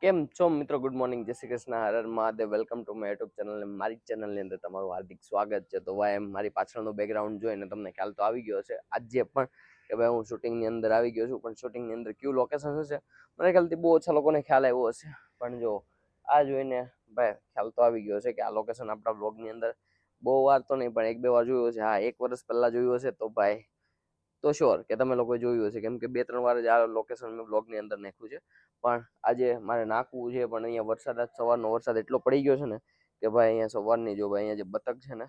કેમ છો મિત્રો? ગુડ મોર્નિંગ, જય શ્રી કૃષ્ણ, હર હર Mahadev. Welcome to my YouTube channel. મારી ચેનલની અંદર તમારું હાર્દિક સ્વાગત છે. તો ભાઈ મારી પાછળનું બેકગ્રાઉન્ડ જોઈને તમને ખ્યાલ તો આવી ગયો છે આજે પણ કે ભાઈ હું શૂટિંગની અંદર આવી ગયો છું. પણ શૂટિંગની અંદર કયું લોકેશન હશે મને ખ્યાલથી બહુ ઓછા લોકોને ખ્યાલ આવ્યો હશે. પણ જો આ જોઈને ભાઈ ખ્યાલ તો આવી ગયો છે કે આ લોકેશન આપણા બ્લોગની અંદર બહુ વાર તો નહીં પણ એક બે વાર જોયું હશે. હા, 1 વર્ષ પહેલા જોયું હશે તો ભાઈ તો શ્યોર કે તમે લોકોએ જોયું હશે, કેમ કે 2-3 વાર જ આ લોકેશન મેં બ્લોગની અંદર નાખ્યું છે. પણ આજે મારે નાખવું છે, પણ અહીંયા વરસાદ, આજ સવારનો વરસાદ એટલો પડી ગયો છે ને કે ભાઈ અહીંયા સવારની જો ભાઈ અહીંયા જે બતક છે ને,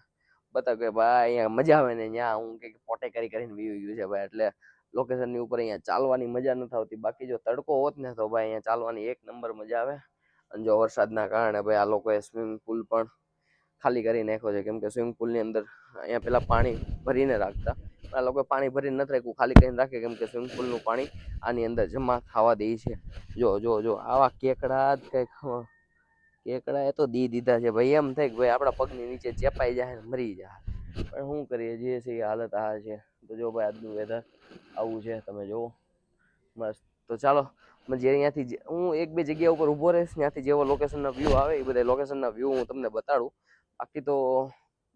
બતક એ ભાઈ અહીંયા મજા આવે ને ત્યાં હું કંઈક પોટે કરીને વી ગયું છે ભાઈ. એટલે લોકેશનની ઉપર અહીંયા ચાલવાની મજા નથી આવતી. બાકી જો તડકો હોત ને તો ભાઈ અહીંયા ચાલવાની એક નંબર મજા આવે. અને જો વરસાદના કારણે ભાઈ આ લોકોએ સ્વિમિંગ પુલ પણ ખાલી કરી નાખ્યો છે, કેમ કે સ્વિમિંગ પુલની અંદર અહીંયા પેલા પાણી ભરીને રાખતા, આ લોકો પાણી ભરીને નથી રાખ્યું, ખાલી કરીને રાખે, કેમ કે સ્વિમિંગ પુલનું પાણી આની અંદર જમા થવા દે છે. જો જો જો આવા કેકડા જ કંઈક કેકડા એ તો દી દીધા છે ભાઈ. એમ થાય કે ભાઈ આપણા પગની નીચે ચેપાઈ જાય ને મરી જાય. પણ શું કરીએ, જે છે એ હાલત આ છે. તો જો ભાઈ આજનું વેધર આવું છે, તમે જુઓ મસ્ત. તો ચાલો જે અહીંયાથી હું એક બે જગ્યા ઉપર ઊભો રહીશ, ત્યાંથી જેવો લોકેશનના વ્યૂ આવે એ બધા લોકેશનના વ્યૂ હું તમને બતાડું. બાકી તો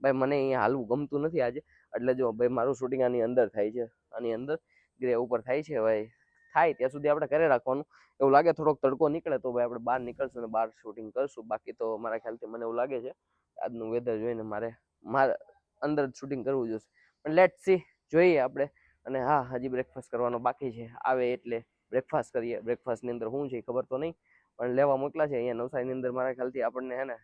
ભાઈ મને અહીંયા હાલવું ગમતું નથી આજે. એટલે જો ભાઈ મારું શૂટિંગ આની અંદર થાય છે, આની અંદર ગ્રે ઉપર થાય છે ભાઈ. થાય ત્યાં સુધી આપણે કરે રાખવાનું. એવું લાગે થોડોક તડકો નીકળે તો ભાઈ આપણે બહાર નીકળશું ને બહાર શૂટિંગ કરશું. બાકી તો મારા ખ્યાલથી મને એવું લાગે છે આજનું વેધર જોઈને મારે અંદર જ શૂટિંગ કરવું જોઈશે. પણ લેટ સી, જોઈએ આપણે. અને હા, હજી બ્રેકફાસ્ટ કરવાનો બાકી છે. આવે એટલે બ્રેકફાસ્ટ કરીએ. બ્રેકફાસ્ટની અંદર શું છે ખબર તો નહીં, પણ લેવા મોકલા છે અહીંયા નવસારીની અંદર. મારા ખ્યાલથી આપણને હે ને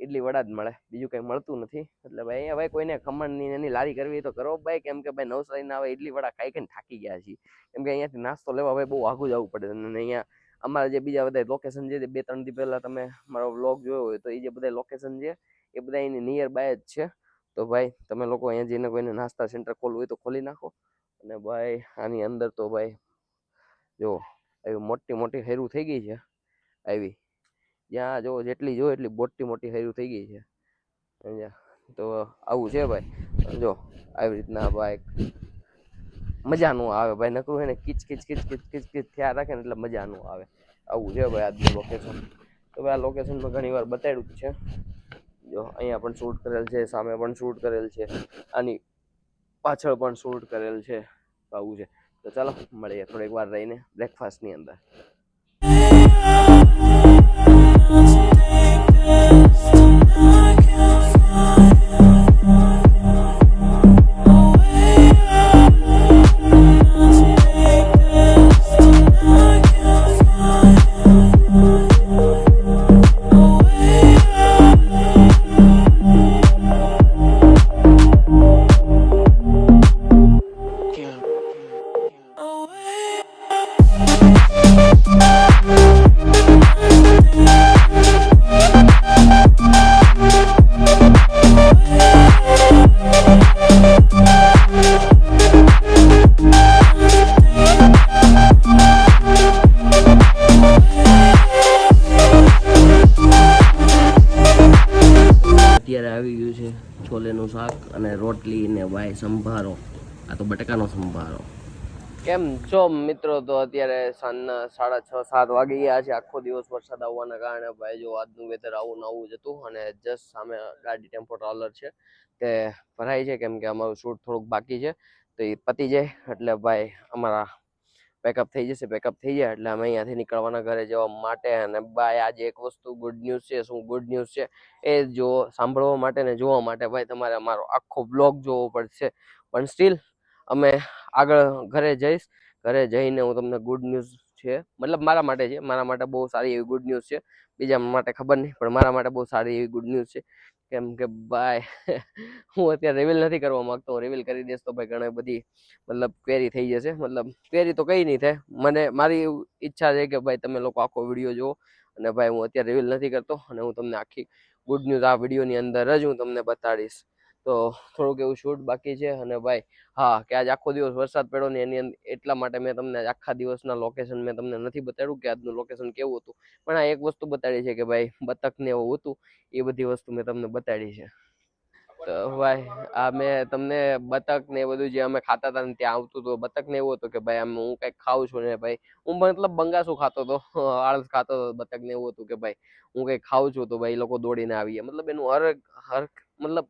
ઇડલી વડા જ મળે, બીજું કંઈ મળતું નથી. એટલે ભાઈ અહીંયા ભાઈ કોઈને ખમણની એની લારી કરવી તો કરો ભાઈ, કેમ કે ભાઈ નવસારીના હવે ઇડલી વડા ખાઈ ખાઈને થાકી ગયા છીએ. કેમ કે અહીંયાથી નાસ્તો લેવા ભાઈ બહુ આઘું જવું પડે. અને અહીંયા અમારા જે બીજા બધા લોકેશન છે, 2-3 દી પહેલા તમે મારો વ્લોગ જોયો હોય તો એ જે બધા લોકેશન છે એ બધા એની નિયર બાય જ છે. તો ભાઈ તમે લોકો અહીંયા જઈને કોઈને નાસ્તા સેન્ટર ખોલવું હોય તો ખોલી નાખો. અને ભાઈ આની અંદર તો ભાઈ જો આવી મોટી મોટી હેરું થઈ ગઈ છે. આવી જ્યાં જો જેટલી જો એટલી મોટી મોટી હેરું થઈ ગઈ છે અહીંયા. તો આવું છે ભાઈ. જો આવી રીતના ભાઈ મજા નો આવે ભાઈ. નકરું એને કિચ કિચ કિચ કિચ કિચ કિચ થયા રાખે ને એટલે મજા નો આવે. આવું છે ભાઈ આજનું લોકેશન. તો ભાઈ આ લોકેશન મેં ઘણી વાર બતાડ્યું જ છે. જો અહીંયા પણ શૂટ કરેલ છે, સામે પણ શૂટ કરેલ છે, આની પાછળ પણ શૂટ કરેલ છે. આવું છે. તો ચાલો મળીએ થોડીક વાર રહીને બ્રેકફાસ્ટની અંદર. અત્યારે આવી ગયું છે છોલેનું શાક અને રોટલી ને ભાઈ સંભારો. આ તો બટાકાનો સંભારો. કેમ છો મિત્રો? તો અત્યારે સાંજના 6:30-7 વાગી ગયા છે. આખો દિવસ વરસાદ આવવાના કારણે ભાઈ જો આજનું વેધર આવું નવું જ હતું. અને જસ્ટ સામે ગાડી ટેમ્પો ટ્રોલર છે તે ભરાય છે, કેમ કે અમારું શૂટ થોડુંક બાકી છે. તો એ પતી જાય એટલે ભાઈ અમારા પેકઅપ થઈ જશે. પેકઅપ થઈ જાય એટલે અમે અહીંયાથી નીકળવાના ઘરે જવા માટે. અને ભાઈ આજે એક વસ્તુ ગુડ ન્યૂઝ છે. શું ગુડ ન્યૂઝ છે એ જો સાંભળવા માટે ને જોવા માટે ભાઈ તમારે અમારો આખો બ્લોગ જોવો પડશે. પણ સ્ટીલ અમે આગળ ઘરે જઈશ. ઘરે જઈને હું તમને ગુડ ન્યૂઝ છે, મતલબ મારા માટે છે, મારા માટે બહુ સારી એવી ગુડ ન્યૂઝ છે. બીજા માટે ખબર નહીં, પણ મારા માટે બહુ સારી એવી ગુડ ન્યૂઝ છે. કેમ કે ભાઈ હું અત્યારે રિવીલ નથી કરવા માંગતો. રિવીલ કરી દઈશ તો ભાઈ ઘણી બધી મતલબ ક્વેરી થઈ જશે. મતલબ ક્વેરી તો કઈ નહીં થાય. મારી ઈચ્છા છે કે ભાઈ તમે લોકો આખો વિડીયો જુઓ. અને ભાઈ હું અત્યારે રિવીલ નથી કરતો અને હું તમને આખી ગુડ ન્યૂઝ આ વિડીયોની અંદર જ હું તમને બતાડીશ. તો થોડુંક એવું શૂટ બાકી છે. અને ભાઈ હા, કે આજ આખો દિવસ વરસાદ પડ્યો ને એની અંદર એટલા માટે મેં તમને આખા દિવસના લોકેશન મેં તમને નથી બતાડ્યું કે આજનું લોકેશન કેવું હતું. પણ આ એક વસ્તુ બતાડી છે કે ભાઈ બતક ને એવું હતું, એ બધી વસ્તુ મેં તમને બતાડી છે. તો ભાઈ આ મેં તમને બતક ને એ બધું જે અમે ખાતા હતા ને ત્યાં આવતું હતું બતક ને એવું હતું કે ભાઈ આમ હું કઈક ખાઉં છું ને ભાઈ હું મતલબ બંગાસું ખાતો હતો આળસ ખાતો હતો બતક ને એવું હતું કે ભાઈ હું કઈક ખાઉં છું તો ભાઈ લોકો દોડીને આવીએ મતલબ એનું હર મતલબ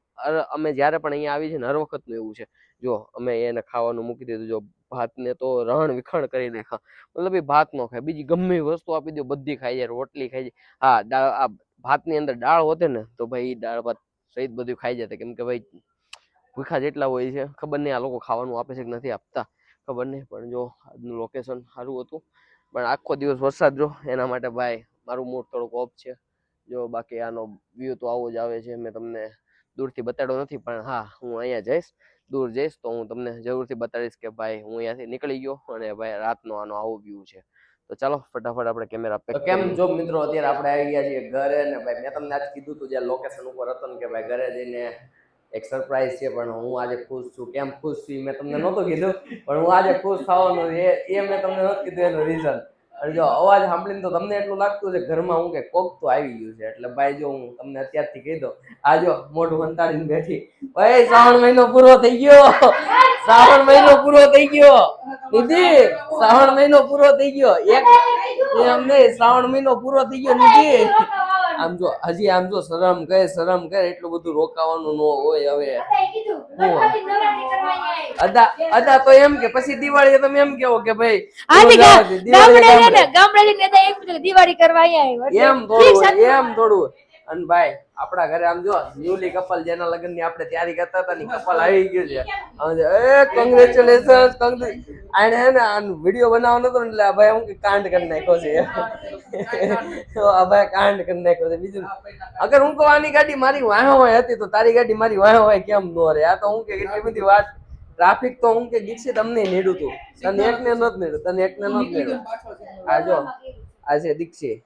અમે જયારે પણ અહીંયા આવી છે ને હર વખત નું એવું છે જો અમે એને ખાવાનું મૂકી દીધું જો ભાત ને તો રણ વિખણ કરી નાખા મતલબ એ ભાત નો ખાય બીજી ગમે એ વસ્તુ આપી દો બધી ખાઈ જાય રોટલી ખાઈ જાય હા આ ભાત ની અંદર દાળ હોતે ને તો ભાઈ દાળ ભાત સહિત બધું ખાઈ જતા કેમ કે ભાઈ ભૂખા જેટલા હોય છે ખબર નહીં આ લોકો ખાવાનું આપે છે કે નથી આપતા ખબર નહીં પણ જો આજનું લોકેશન સારું હતું પણ આખો દિવસ વરસાદ જો એના માટે ભાઈ મારું મૂડ થોડુંક ઓફ છે જો બાકી આનો વ્યૂ તો આવો જ આવે છે મેં તમને દૂરથી બતાડ્યો નથી પણ હા હું અહીંયા જઈશ દૂર જઈશ તો હું તમને જરૂરથી બતાડીશ કે ભાઈ હું અહીંયાથી નીકળી ગયો અને ભાઈ રાતનો આનો આવો વ્યૂ છે તો ચાલો ફટાફટ આપણે કેમેરા પેક કેમ જો મિત્રો અત્યારે આપણે આવી ગયા છીએ ઘરે ને ભાઈ મેં તમને આજ કીધું હતું જે લોકેશન ઉપર હતો ને કે ભાઈ ઘરે જઈને એક સરપ્રાઈઝ છે પણ હું આજે ખુશ છું કેમ ખુશ છું મેં તમને નહોતું કીધું પણ હું આજે ખુશ થવાનું એ મેં તમને નહોતું કીધું એનું રીઝન અને જો અવાજ સાંભળીને તો તમને એટલું લાગતું છે ઘરમાં હું કે કોક તો આવી ગયું છે એટલે ભાઈ જો હું તમને અત્યારથી કહી દઉં આ જો મોઢું હંતાડીને બેઠી ભાઈ શ્રાવણ મહિનો પૂરો થઈ ગયો શ્રાવણ મહિનો પૂરો થઈ ગયો નિધિ શ્રાવણ મહિનો પૂરો થઈ ગયો એક એમ નહીં શ્રાવણ મહિનો પૂરો થઈ ગયો નિધિ આમ જો હજી આમ જો શરમ કરે એટલું બધું રોકાવાનું ન હોય હવે અદા તો એમ કે પછી દિવાળી તમે એમ કેવો કે ભાઈ દિવાળી કરવા એમ થોડું અને ભાઈ આપડા ઘરે આમ જો ન્યુલી કપલ જેના લગ્ન ની આપણે તૈયારી કરતા હતા ની કપલ આવી ગયું છે એ કોંગ્રેચ્યુલેશન આને હે ને વિડીયો બનાવવાનો હતો એટલે આ ભાઈ હું કે કાંડ કરી નાખ્યો છે તો આ ભાઈ કાંડ કરી નાખ્યો છે બીજું અગર હું કહું આની ગાડી મારી વાહો હોય હતી તો તારી ગાડી મારી વાહો હોય કેમ નો રે આ તો હું કે એટલી બધી વાત ટ્રાફિક તો હું કે દીક્ષિત અમને નેડું તું તને એકને નત નેડું તને એકને નત નેડું આ જો આ છે દીક્ષિત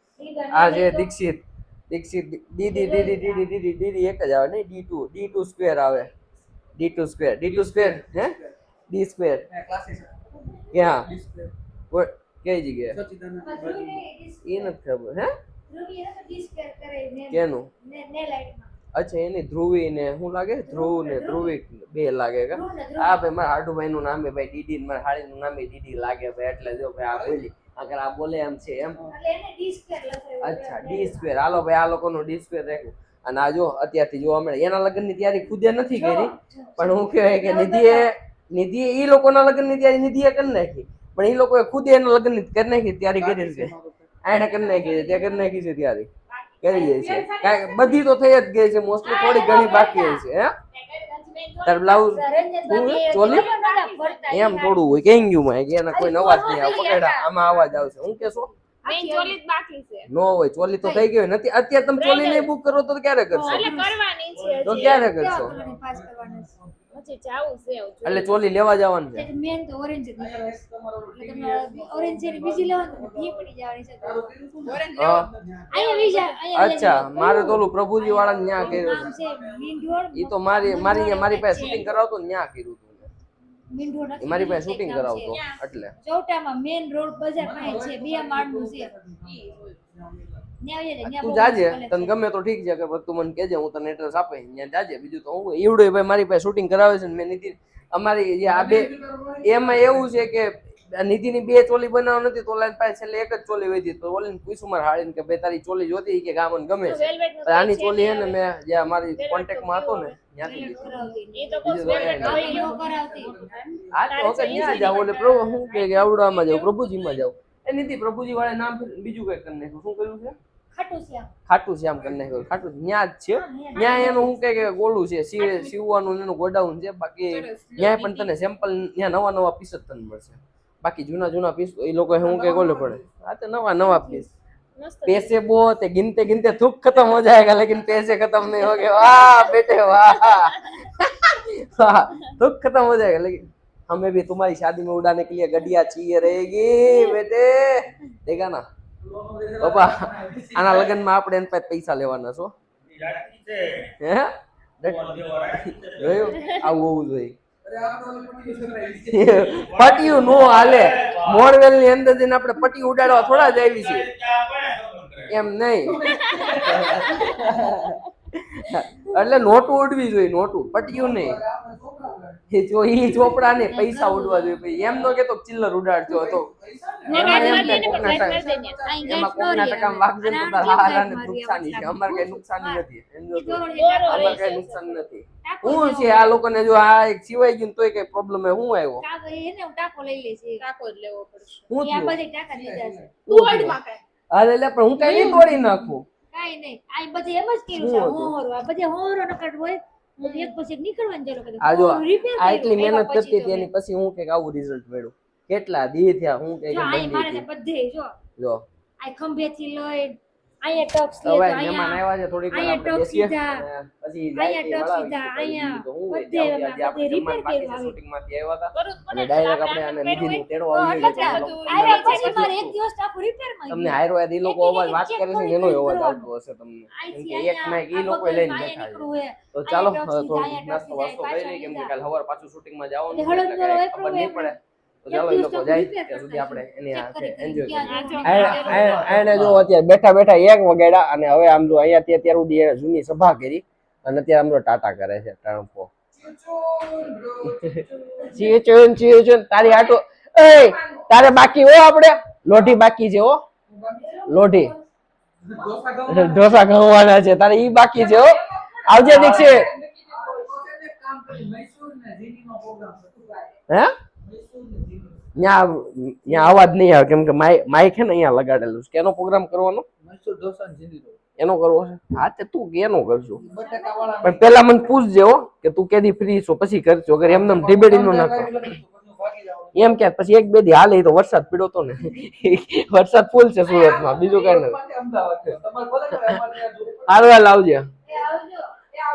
આ છે દીક્ષિત ડીડી એક જ આવે ને ડી2 સ્ક્વેર આવે ડી2 સ્ક્વેર હે ડી સ્ક્વેર ક્યાં કઈ જગ્યાએ એ નથી ખબર હે કેનું અચ્છા એની ધ્રુવી ને શું લાગે ધ્રુવ ને ધ્રુવી બે લાગે કે હા ભાઈ મારા હાડુભાઈ નું નામે ભાઈ ડીડી મારા હાડી નું નામે ડીડી લાગે ભાઈ એટલે જો ભાઈ આ બોલી અગર આ બોલે એમ છે એમ અચ્છા ડી સ્ક્વેર હાલો ભાઈ આ લોકો નું ડી સ્ક્વેર રાખ્યું અને આ જો અત્યારથી જોવા મળે એના લગ્ન ની તૈયારી ખુદે નથી કરી પણ હું કહેવાય કે નિધિએ ઈ લોકોના લગ્ન ની તૈયારી નિધિએ કરી નાખી પણ ઈ લોકોએ ખુદે એના લગ્ન ની કરી નાખી તૈયારી કરી છે આને કરી નાખી છે ત્યાં કરી નાખી છે તૈયારી કરી જાય છે કાંઈ બધી તો થઈ જ ગઈ છે મોસ્ટલી થોડી ઘણી બાકી છે હે તાર બ્લાઉઝ ચોલી એમ થોડું હોય કેમ ગયું માં એના કોઈ અવાજ નહીં આવે પકડા આમાં અવાજ આવશે હું કેશો નો હોય ચોલી તો થઈ ગઈ નથી અત્યારે તમે ચોલી નહીં બુક કરો તો ક્યારે કરશો તો ક્યારે કરશો એટલે ચોલી લેવા જવાનું છે મેન તો ઓરેન્જ જ નીકળવા ઓરેન્જ છે બીજી લેવાનું ફી પડી જવાની છે અહીંયા અચ્છા મારે તો ઓલું પ્રભુજી વાળા ન્યા કર્યું છે ઈ તો મારી પાસે શૂટિંગ કરાવતો ને ન્યા કર્યું હતું મારી પાસે શૂટિંગ કરાવતો એટલે ચોટામાં મેન રોડ બજાર પાસે છે બે માળનું છે તું જાજે તને ગમે તો ઠીક છે કે તું મને કહેજે હું તને એડ્રેસ આપે ત્યાં જાજે બીજું તો હું ઈવડો ભાઈ મારી પાસે શૂટિંગ કરાવે છે મેં નીતિ અમારી જે આ બે એમાં એવું છે કે નિધિની બે ચોલી બનાવ નથી તો ઓલા પાસે છેલ્લે એક જ ચોલી વધી તો ઓલીને પૂછું મારે હાડીને કે ભાઈ તારી ચોલી જોતી કે આ મને ગમે છે આની ચોલી હે ને મેં જે અમારી કોન્ટેક્ટમાં હતો ને ત્યાંથી હા તો ત્યાં જાવ એટલે પ્રભુ શું કે આવડામાં જાવ પ્રભુજીમાં જાવ એ નિધિ પ્રભુજી વાળા નામ બીજું કઈ કરી નાખ્યું શું કર્યું છે ખાટું શ્યામ કરી નાખ્યું ખાટું ન્યા જ છે ન્યા એનું શું કે ગોળું છે સીવવાનું એનું ગોડાઉન છે બાકી ન્યાય પણ તને સેમ્પલ ન્યા નવા પીસ જ તને મળશે બાકી જૂના પીસ એ લોકો શું કે ગોલે પડે આ તો નવા પીસ पैसे बहुत है गिनते गिनते थूक खत्म हो जाएगा लेकिन पैसे खत्म नहीं होंगे वाह बेटे वाह थूक खत्म हो जाएगा लेकिन हमें भी तुम्हारी शादी में उड़ाने के लिए गड्डियां चाहिए रहेगी बेटे देखा ना बाबा આના લગનમાં આપણે એન પાસે પૈસા લેવાના છો હે જોયું આવું હોવું જોઈએ પટિયું નો હાલે મોરવેલ ની અંદર જઈને આપણે પટિયું ઉડાડવા થોડા જ આવી છે એમ નહીં એટલે નોટું ઉડવી જોઈએ, નોટું પટ્યું નહીં. એ જો ઈ ચોપડા ને પૈસા ઉડવા જોઈએ. પછી એમ નો કેતો ચિલ્લર ઉડાડજો હતો. એમાં એમ કે કોકના ટકા વાગજે તો તારા હારાને નુકસાની છે. અમારે કઈ નુકસાની નથી. અમારે કઈ નુકસાન નથી. હું છે આ લોકોને જો આ એક સિવાય ગયું તોય કઈ પ્રોબ્લેમ હે? હું આવ્યો એને ટાકો લઈ લેશે, ટાકો જ લેવો પડશે. હું આ બધે ટાકા લીધા છે. તું અડમાં કાય અરે લે પણ હું કઈ નહીં તોડી નાખું. કાઈ નહીં, આ બધે એમ જ કર્યું છે. હોરો આ બધે હોરો નકટ હોય. એક પછી એક નીકળવાનું ચાલુ કરે. આ જો આ એટલી મહેનત કરતી હતી એની પછી હું કે આવું રિઝલ્ટ મળ્યું. કેટલા દી થયા હું કે બંધી મારે બધે જો આ ખંભેથી લઈ આયા ટક્સ લે, હવે મહેમાન આવ્યા છે થોડીક વાર આપણે બેસીએ પછી આયા ટક્સ સીધા આયા બધે રિપેર કર્યું. શૂટિંગ માંથી આવ્યા હતા અને ડાયરેક્ટ આપણે આને નિધિનું તેડો આવી ગયો. આયા પછી મારે એક દિવસ આખું રિપેર માં તમને હાયરો એ લોકો અવાજ વાત કરે છે એનો અવાજ આવતો હશે તમને. કેમ કે એક ના ઈ લોકો લઈને બેઠા છે. તો ચાલો થોડો નાસ્તો વાસ્તો કરી લઈએ કેમ કે કાલ સવાર પાછું શૂટિંગ માં જવાનું છે એટલે ખબર નહીં પડે. તો ચાલો એ લોકો જાય ત્યાં સુધી આપણે એની આ એન્જોય કરીએ. એને જો અત્યારે બેઠા બેઠા 1 વાગ્યા અને હવે આમ જો અહીંયા અત્યાર સુધી એને જૂની સભા કરી અને અત્યારે આમ જો ટાટા કરે છે ટર્મ્પો. ચીચુન તારી આટો એ તારે બાકી હો આપણે લોઢી બાકી છે હો લોઢી ઢોસા ખાવાના છે તારે ઈ બાકી છે હો. આવજે દીક્ષિત. હે ત્યાં અવાજ નહીં આવે કેમ કે માઇક છે ને અહીંયા લગાડેલું છે. કેનો પ્રોગ્રામ કરવાનો? એનો કરવો છે? હા તે તું કેનો કરશું પણ પેલા મને પૂછજે હો કે તું કેદી ફ્રી છો પછી કરજો. અગર એમને ડિબેટિંગ નો નાખો એમ કે પછી 1-2 દી હાલે તો વરસાદ પીડો તો ને વરસાદ ફૂલ છે સુરતમાં બીજું કઈ નથી. હારવા લાવજે.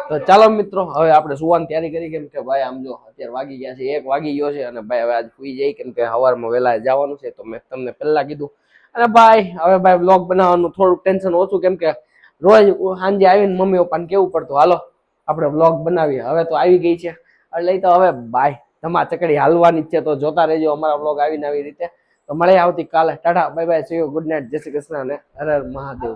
તો ચાલો મિત્રો હવે આપણે સુવાની તૈયારી કરી કેમ કે ભાઈ આમ જો અત્યારે વાગી ગયા છે 1 વાગી ગયો છે અને ભાઈ હવે આજ સુઈ જાય કેમ કે સવારમાં વહેલા જવાનું છે. તો મેં તમને પહેલા કીધું અને ભાઈ હવે ભાઈ વ્લોગ બનાવવાનું થોડુંક ટેન્શન ઓછું કેમ કે રોજ સાંજે આવીને મમ્મી પપ્પાને કેવું પડતું હાલો આપણે વ્લોગ બનાવીએ. હવે તો આવી ગઈ છે એટલે તો હવે ભાઈ ધમા ચકડી હાલવાની જ છે. તો જોતા રહેજો અમારા વ્લોગ આવીને આવી રીતે. તો મળે આવતીકાલે. Tata bye bye see you good night જય શ્રી કૃષ્ણ અને હર હર મહાદેવ.